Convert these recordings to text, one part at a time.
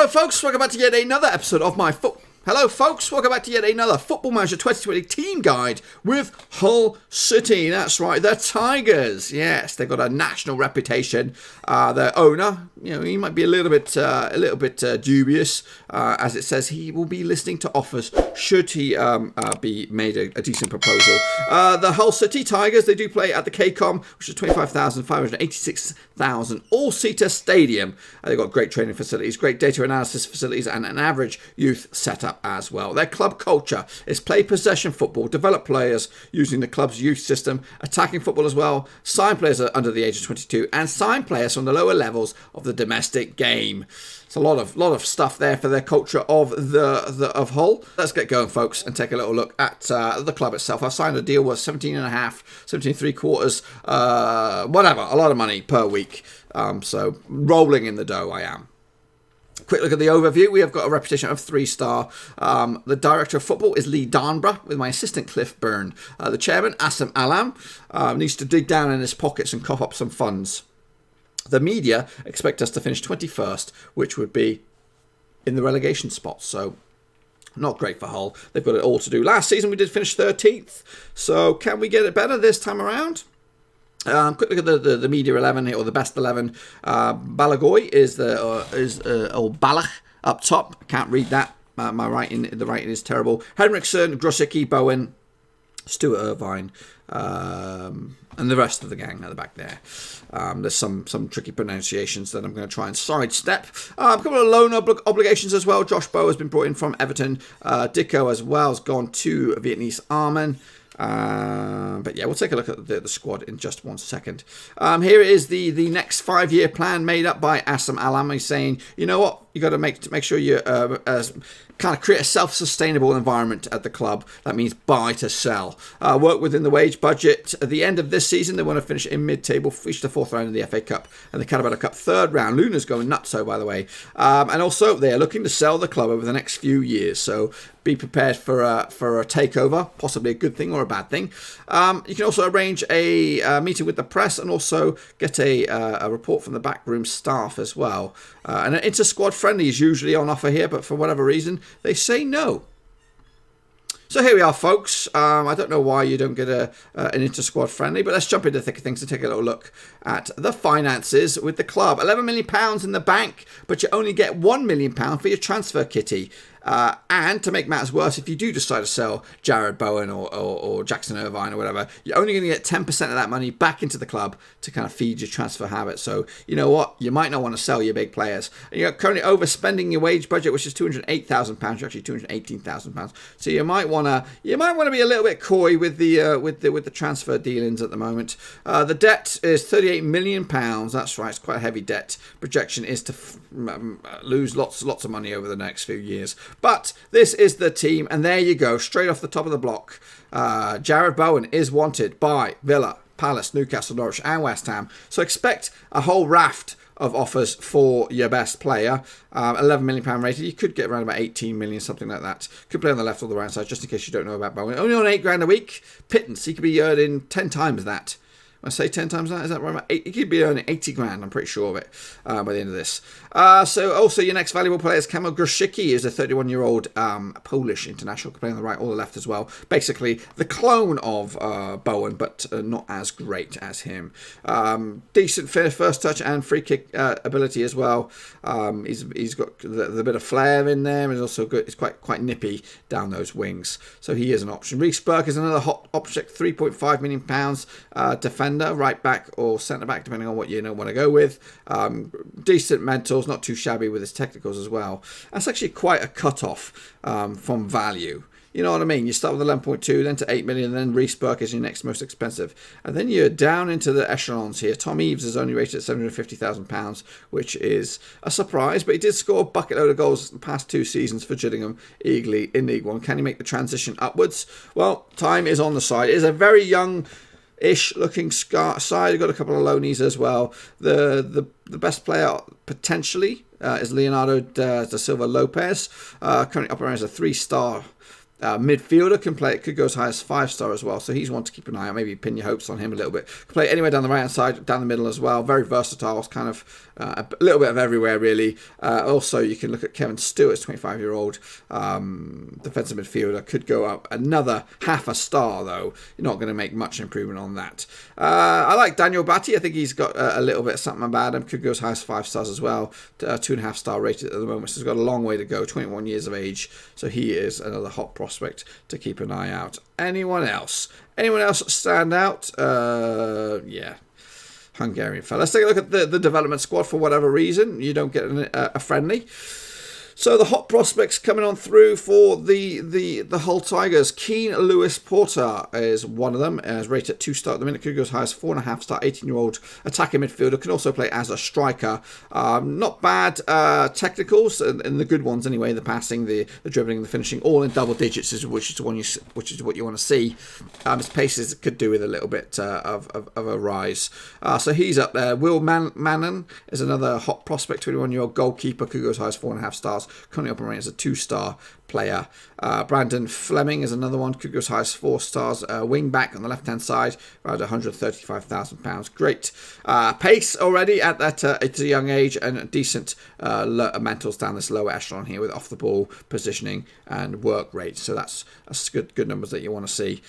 Hello folks, welcome back to yet another episode of my Football Manager 2020 team guide with Hull City. That's right, the Tigers. Yes, they've got a national reputation. Their owner, he might be a little bit dubious, as it says he will be listening to offers should he be made a decent proposal. The Hull City Tigers, they do play at the KCOM, which is 25,586,000 all-seater stadium. They've got great training facilities, great data analysis facilities, and an average youth setup as well. Their club culture is play possession football, develop players using the club's youth system, attacking football as well, sign players under the age of 22, and sign players from the lower levels of the domestic game. It's a lot of stuff there for their culture of of Hull. Let's get going, folks, and take a little look at the club itself. I've signed a deal worth 17.75, whatever, a lot of money per week. So rolling in the dough I am. Quick look at the overview. We have got a reputation of 3-star. The director of football is Lee Darnborough, with my assistant Cliff Byrne. The chairman, Assam Alam, needs to dig down in his pockets and cough up some funds. The media expect us to finish 21st, which would be in the relegation spot. So not great for Hull. They've got it all to do. Last season we did finish 13th. So can we get it better this time around? Quick look at the media 11 here, or the best 11. Balagoy is old Balach up top. I can't read that. The writing is terrible. Henriksen, Grosicki, Bowen, Stuart Irvine, and the rest of the gang at the back there. There's some tricky pronunciations that I'm going to try and sidestep. A couple of loan obligations as well. Josh Bow has been brought in from Everton. Dicko as well has gone to Vietnamese Armen. But yeah, we'll take a look at the squad in just 1 second. Here is the next 5-year plan made up by Assam Alam. He's saying, you know what, you got to make sure you kind of create a self-sustainable environment at the club. That means buy to sell. Work within the wage budget. At the end of this season, they want to finish in mid-table, reach the 4th round of the FA Cup and the Carabao Cup 3rd round. Luna's going nutso, by the way. And also, they are looking to sell the club over the next few years. So be prepared for a takeover, possibly a good thing or a bad thing. You can also arrange a meeting with the press and also get a report from the backroom staff as well. And an inter-squad friendly is usually on offer here, but for whatever reason, they say no. So here we are, folks. I don't know why you don't get an inter-squad friendly, but let's jump into the thick of things and take a little look at the finances with the club. £11 million in the bank, but you only get £1 million for your transfer kitty. And to make matters worse, if you do decide to sell Jared Bowen or Jackson Irvine or whatever, you're only going to get 10% of that money back into the club to kind of feed your transfer habit. So, you know what? You might not want to sell your big players. And you're currently overspending your wage budget, which is £208,000. You're actually £218,000. So you might want to be a little bit coy with the transfer dealings at the moment. The debt is £38 million. That's right. It's quite a heavy debt. Projection is to lose lots of money over the next few years. But this is the team, and there you go, straight off the top of the block. Jared Bowen is wanted by Villa, Palace, Newcastle, Norwich, and West Ham. So expect a whole raft of offers for your best player. £11 million rated. You could get around about 18 million, something like that. Could play on the left or the right side, just in case you don't know about Bowen. Only on £8,000 a week. Pittance, he could be earning 10 times that. I say 10 times that, is that right? He could be earning 80 grand, I'm pretty sure of it, by the end of this. So also your next valuable player is Kamil Grosicki, is a 31-year-old Polish international, can play on the right or the left as well. Basically the clone of Bowen, but not as great as him. Decent first touch and free kick ability as well. He's got the bit of flair in there, and he's also good. He's quite nippy down those wings, so he is an option. Reece Burke is another hot object, £3.5 million defender. Right back or centre back, depending on what you want to go with. Decent mentals, not too shabby with his technicals as well. That's actually quite a cut-off from value. You know what I mean? You start with 11.2, then to 8 million, then Reece Burke is your next most expensive. And then you're down into the echelons here. Tom Eaves is only rated at £750,000, which is a surprise, but he did score a bucket load of goals the past 2 seasons for Gillingham in League One. Can he make the transition upwards? Well, time is on the side. It is a very young-ish looking side. You've got a couple of loanies as well. The best player potentially is Leonardo da Silva Lopez, currently operating as a 3-star Midfielder could go as high as 5-star as well, so he's one to keep an eye on. Maybe pin your hopes on him a little bit. Can play anywhere down the right hand side, down the middle as well. Very versatile, kind of a little bit of everywhere really. Also, you can look at Kevin Stewart's 25-year-old defensive midfielder. Could go up another half a star though. You're not going to make much improvement on that. I like Daniel Batty. I think he's got a little bit of something about him. Could go as high as 5 stars as well. 2.5-star rated at the moment, so he's got a long way to go. 21 years of age, so he is another hot prospect to keep an eye out. Anyone else? Anyone else stand out? Yeah. Hungarian fella. Let's take a look at the development squad. For whatever reason, you don't get a friendly. So the hot prospects coming on through for the Hull Tigers. Keane Lewis Porter is one of them. Is rated at 2-star at the minute. Could go as high as 4.5-star. 18-year-old attacking midfielder. Can also play as a striker. Not bad technicals, and the good ones anyway. The passing, the dribbling, the finishing, all in double digits, which is what you want to see. His paces could do with a little bit of a rise. So he's up there. Will Mannon is another hot prospect. 21-year-old goalkeeper. Could go as high as 4.5 stars. Currently operating as a 2-star player. Brandon Fleming is another one. Could go as high as 4 stars. Wing back on the left hand side, around £135,000. Great pace already at a young age, and decent mantles down this lower echelon here with off the ball positioning and work rate. So that's good numbers that you want to see.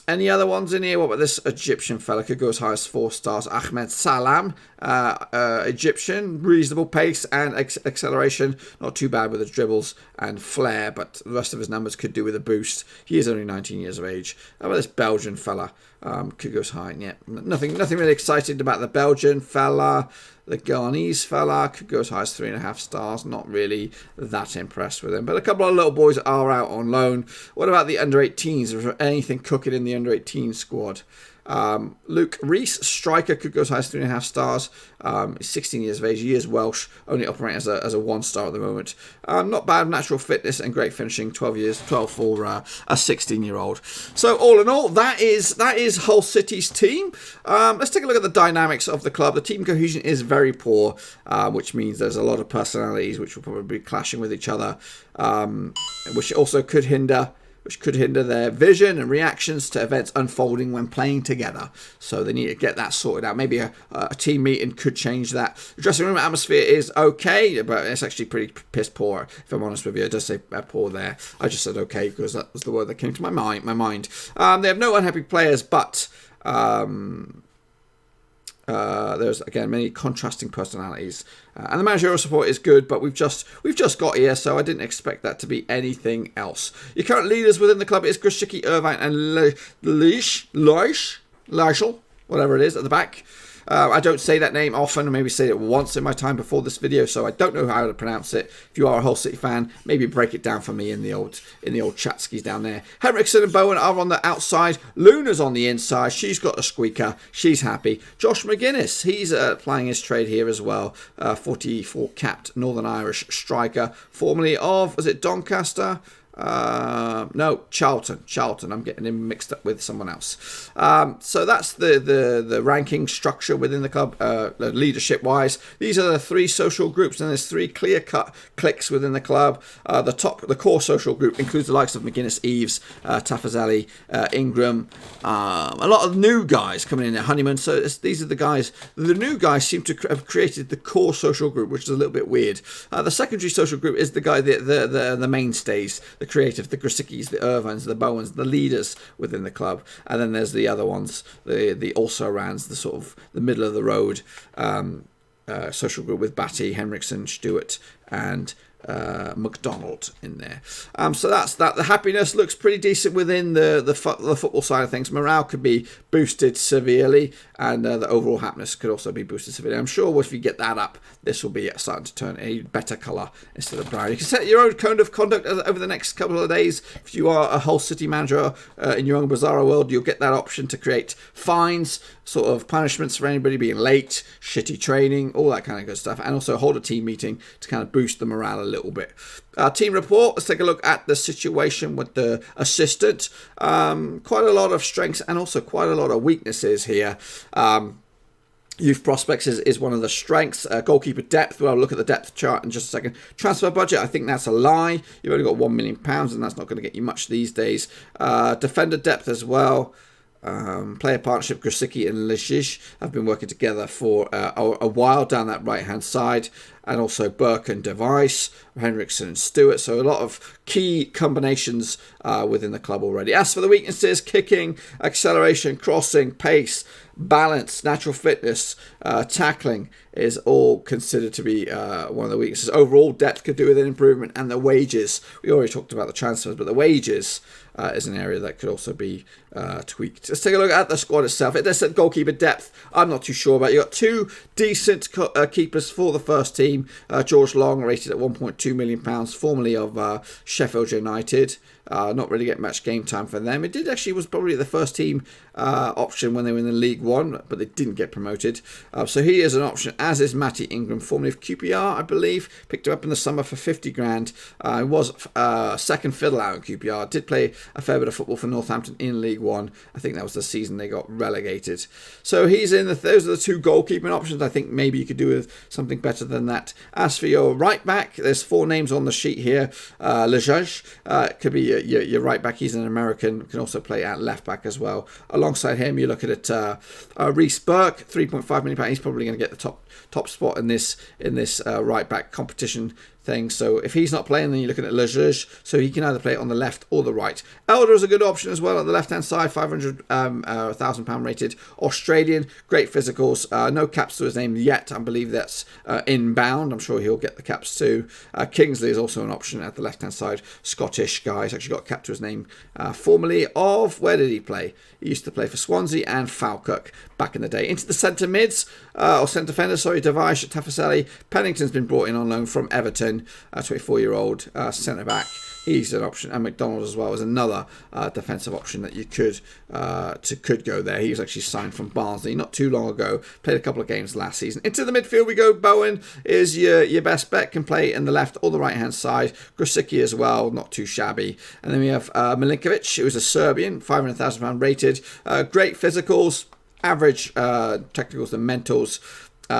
Any other ones in here? What about this Egyptian fella? Could go as high as 4 stars. Ahmed Salam, Egyptian, reasonable pace and acceleration. Not too bad with his dribbles and flair, but the rest of his numbers could do with a boost. He is only 19 years of age. How about this Belgian fella? Could go as high. Yeah, nothing really excited about the Belgian fella. The Ghanese fella could go as high as 3.5 stars. Not really that impressed with him. But a couple of little boys are out on loan. What about the under-18s? Is there anything cooking in the under-18 squad? Luke Rees, striker, could go as high as 3.5 stars. He's 16 years of age. He is Welsh, only operating as a 1-star at the moment. Not bad natural fitness and great finishing. 12 for a 16-year-old. So all in all, that is Hull City's team. Let's take a look at the dynamics of the club. The team cohesion is very poor, which means there's a lot of personalities which will probably be clashing with each other, which also could hinder their vision and reactions to events unfolding when playing together. So they need to get that sorted out. Maybe a team meeting could change that. The dressing room atmosphere is okay, but it's actually pretty piss poor, if I'm honest with you. It does say poor there. I just said okay because that was the word that came to my mind. They have no unhappy players, but there's again many contrasting personalities, and the managerial support is good, but we've just got here, so I didn't expect that to be anything else. Your current leaders within the club is Grzycki, Irvine, and Leischel, whatever it is at the back. I don't say that name often, or maybe say it once in my time before this video, so I don't know how to pronounce it. If you are a Hull City fan, maybe break it down for me in the old chatskis down there. Henriksen and Bowen are on the outside. Luna's on the inside. She's got a squeaker. She's happy. Josh McGuinness, he's plying his trade here as well. 44 capped Northern Irish striker, formerly of, was it Doncaster? No, Charlton. I'm getting him mixed up with someone else. So that's the ranking structure within the club, leadership wise. These are the 3 social groups, and there's 3 clear-cut cliques within the club. The core social group includes the likes of McGuinness, Eves, Tafazeli, Ingram, a lot of new guys coming in there, Honeyman. So these are the guys. The new guys seem to have created the core social group, which is a little bit weird. The secondary social group is the guy, the mainstays, the creative, the Grzyckis, the Irvines, the Bowens, the leaders within the club, and then there's the other ones, the also-rans, the sort of the middle of the road social group with Batty, Henriksen, Stewart, and McDonald in there. So that's that. The happiness looks pretty decent within the football side of things. Morale could be boosted severely, and the overall happiness could also be boosted severely. I'm sure if you get that up, this will be starting to turn a better colour instead of brown. You can set your own code of conduct over the next couple of days. If you are a Hull City manager in your own bizarre world, you'll get that option to create fines, sort of punishments for anybody being late, shitty training, all that kind of good stuff, and also hold a team meeting to kind of boost the morale a little bit. Team report, let's take a look at the situation with the assistant. Quite a lot of strengths and also quite a lot of weaknesses here. Youth prospects is one of the strengths. Goalkeeper depth, well, I'll look at the depth chart in just a second. Transfer budget, I think that's a lie. You've only got £1 million, and that's not going to get you much these days. Defender depth as well. Player partnership, Grosicki and Lejic have been working together for a while down that right-hand side. And also Burke and Device, Henriksen and Stewart. So a lot of key combinations within the club already. As for the weaknesses, kicking, acceleration, crossing, pace, balance, natural fitness, tackling is all considered to be one of the weaknesses. Overall depth could do with an improvement, and the wages. We already talked about the transfers, but the wages is an area that could also be tweaked. Let's take a look at the squad itself. It does say goalkeeper depth. I'm not too sure about. You got two decent keepers for the first team. George Long, rated at £1.2 million, formerly of Sheffield United. Not really getting much game time for them. It was probably the first team option when they were in the League One, but they didn't get promoted. So he is an option, as is Matty Ingram, formerly of QPR, I believe. Picked him up in the summer for 50 grand. He was second fiddle out in QPR. Did play a fair bit of football for Northampton in League One. I think that was the season they got relegated. So he's in. Those are the two goalkeeping options. I think maybe you could do with something better than that. As for your right back, there's 4 names on the sheet here. Lejeune could be your right back. He's an American, can also play at left back as well. Alongside him, you're looking at Reece Burke, £3.5 million. He's probably going to get the top spot in this right back competition thing. So if he's not playing, then you're looking at Lejeune, so he can either play it on the left or the right. Elder is a good option as well on the left hand side, £500,000 rated Australian, great physicals, no caps to his name yet. I believe that's inbound. I'm sure he'll get the caps too. Kingsley is also an option at the left hand side, Scottish guy. He's actually got a cap to his name, formerly of, where did he play? He used to play for Swansea and Falkirk back in the day. Into the centre mids, or centre defenders, sorry, Device, Tafaselli. Pennington's been brought in on loan from Everton, 24-year-old centre back. He's an option, and McDonald as well is another defensive option that you could go there. He was actually signed from Barnsley not too long ago. Played a couple of games last season. Into the midfield we go. Bowen is your best bet. Can play in the left or the right hand side. Grosicki as well, not too shabby. And then we have Milinkovic, who is a Serbian, £500,000 rated. Great physicals, average technicals and mentals.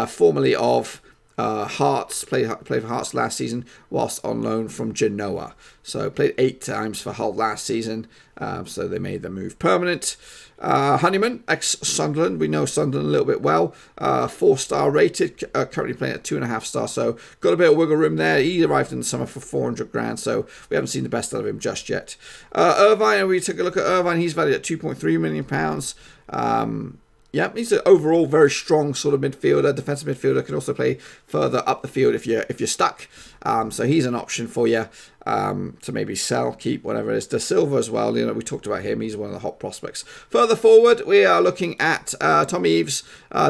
Formerly of Hearts, played for Hearts last season whilst on loan from Genoa. So played 8 times for Hull last season, so they made the move permanent. Honeyman, ex-Sunderland, we know Sunderland a little bit well, 4-star rated, currently playing at 2.5 stars, so got a bit of wiggle room there. He arrived in the summer for 400 grand, so we haven't seen the best out of him just yet. Irvine, we took a look at Irvine, he's valued at £2.3 million. Yeah, he's an overall very strong sort of midfielder, defensive midfielder. Can also play further up the field if you're stuck. So he's an option for you to maybe sell, keep, whatever it is. De Silva as well. You know, we talked about him. He's one of the hot prospects. Further forward, we are looking at Tommy Eaves.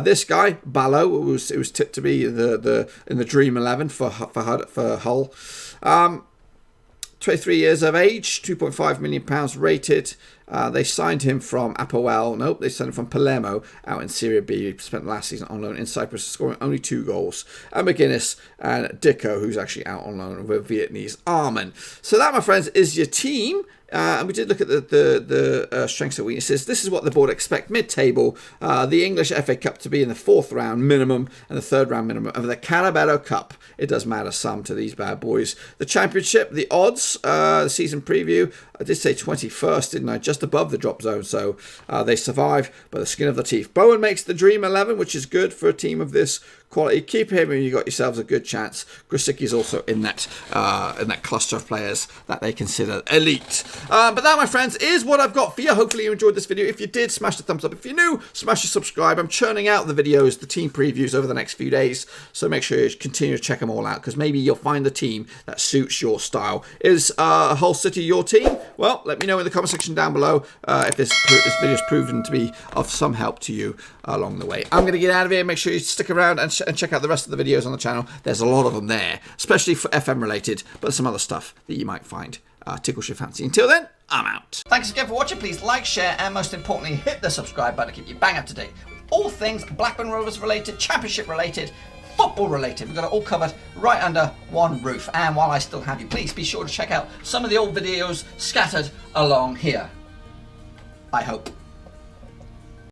This guy, Ballo, it was tipped to be in the Dream 11 for Hull. 23 years of age, £2.5 million rated. They signed him from Apoel. Nope, they signed him from Palermo out in Serie B. He spent last season on loan in Cyprus, scoring only 2 goals. And McGuinness and Dicko, who's actually out on loan with Vietnamese Armin. So that, my friends, is your team. And we did look at the strengths and weaknesses. This is what the board expect mid-table. The English FA Cup to be in the 4th round minimum and the 3rd round minimum of the Carabao Cup. It does matter some to these bad boys. The Championship, the odds, the season preview, I did say 21st, didn't I? Just above the drop zone, so they survive by the skin of their teeth. Bowen makes the Dream 11, which is good for a team of this quality. Keep him and you got yourselves a good chance. Grosicki is also in that cluster of players that they consider elite. But that, my friends, is what I've got for you. Hopefully you enjoyed this video. If you did, smash the thumbs up. If you're new, smash the subscribe. I'm churning out the videos, the team previews over the next few days, so make sure you continue to check them all out, because maybe you'll find the team that suits your style. Is Hull City your team? Well, let me know in the comment section down below if this video has proven to be of some help to you along the way. I'm going to get out of here. Make sure you stick around and check out the rest of the videos on the channel. There's a lot of them there, especially for FM related, but there's some other stuff that you might find tickles your fancy. Until then, I'm out. Thanks again for watching. Please like, share, and most importantly, hit the subscribe button to keep you bang up to date with all things Blackburn Rovers related, Championship related, football related. We've got it all covered right under one roof. And while I still have you, please be sure to check out some of the old videos scattered along here. I hope.